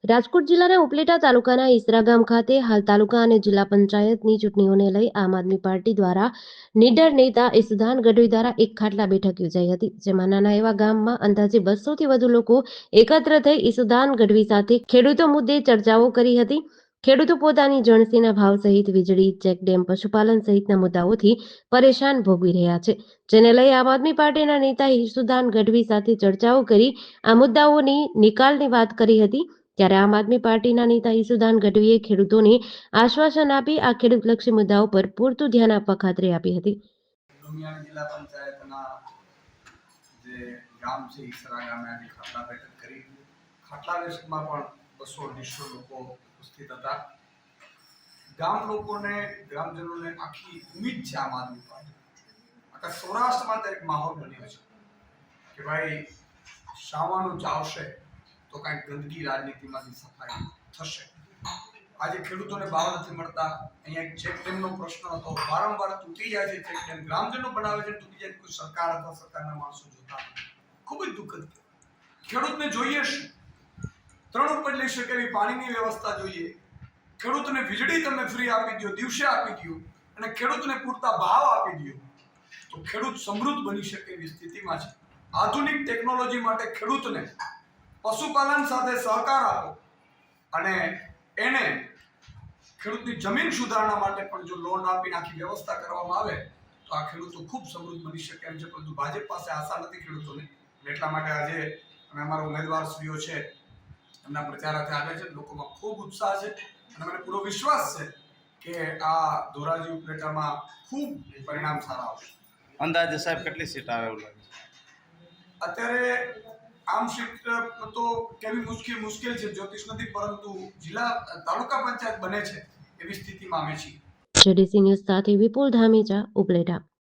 રાજકોટ જિલ્લાના ઉપલેટા તાલુકાના ઈસરા ગામ ખાતે હાલ તાલુકા અને જિલ્લા પંચાયતની ચૂંટણીઓને લઈ આમ આદમી પાર્ટી દ્વારા નીડર નેતા ઈસુદાન ગઢવી દ્વારા એક ખાટલા બેઠક યોજાઈ હતી, જેમાં નાના એવા ગામમાં અંદાજે 200થી વધુ લોકો એકત્ર થઈ ઈસુદાન ગઢવી સાથે ખેડૂતો મુદ્દે ચર્ચાઓ કરી હતી। ખેડૂતો પોતાની જણસીના ભાવ સહિત વીજળી, ચેકડેમ, પશુપાલન સહિતના મુદ્દાઓથી પરેશાન ભોગવી રહ્યા છે, જેને લઈ આમ આદમી પાર્ટીના નેતા ઈસુદાન ગઢવી સાથે ચર્ચાઓ કરી આ મુદ્દાઓની નિકાલની વાત કરી હતી। ત્યારે આમ આદમી પાર્ટીના નેતા ઈસુદાન ગઢવીએ ખેડૂતોને આશ્વાસન આપી આ ખેડૂતલક્ષી મુદ્દાઓ પર પૂરતું ધ્યાન આપવા ખાતરી આપી હતી। દુનિયાની જિલ્લા પંચાયતના જે ગામ છે ઈસરા ગામે આજે ખાટલા બેઠક કરી। ખાટલા બેઠકમાં પણ 200-250 લોકો ઉપસ્થિત હતા। ગામ લોકોને, ગ્રામજનોને આખી ઉમ્મીદ છે આમ આદમી પાર્ટી આખા સૌરાષ્ટ્રમાં એક માહોલ બન્યો છે કે ભાઈ શાવાનું ચાવશે તો કાંઈક ગંદકી રાજનીતિમાંથી સફાઈ થશે। આજે ખેડૂતોને ભાવ નથી મળતા, અહીંયા એક ચેકડેમનો પ્રશ્ન હતો, વારંવાર તૂટી જાય છે ચેકડેમ, ગ્રામજનો બનાવે છે તૂટી જાય, કોઈ સરકાર અથવા સરકારના માણસો જોતા નથી। ખૂબ જ દુઃખદ કહેવાય। ખેડૂતને જોઈએ શું? 3 ઉપર લઈ શકે એવી પાણીની વ્યવસ્થા જોઈએ, ખેડૂતને વીજળી તમે ફ્રી આપી દો, દિવસે આપી દો અને ખેડૂતને પૂરતા ભાવ આપી દો તો ખેડૂત સમૃદ્ધ બની શકે એવી સ્થિતિમાં છે। આધુનિક ટેકનોલોજી માટે ખેડૂતને પશુપાલન સાથે સહકાર આપો અને એને ખેડૂતની જમીન સુધારણા માટે પણ જો લોન આપીને આખી વ્યવસ્થા કરવામાં આવે તો આ ખેડૂતો ખૂબ સમૃદ્ધ બની શકે એમ છે। પરંતુ ભાજપ પાસે આશા નથી ખેડૂતોને, એટલા માટે આજે અમે અમારા ઉમેદવારશ્રીઓ છે એમના પ્રચારાર્થે આવે છે। લોકોમાં ખૂબ ઉત્સાહ છે અને મને પૂરો વિશ્વાસ છે કે આ ધોરાજી ઉપલેટામાં ખૂબ પરિણામ સારા આવશે। અંદાજે સાહેબ કેટલી સીટ આવે એવું લાગે છે? અત્યારે આમ સીટ તો કેવી મુશ્કેલ છે, જ્યોતિષ નથી, પરંતુ જિલ્લા તાલુકા પંચાયત બને છે એવી સ્થિતિમાં અમે છીએ। જેડીસી ન્યૂઝ સાથે વિપુલ ધામેચા, ઉપલેટા।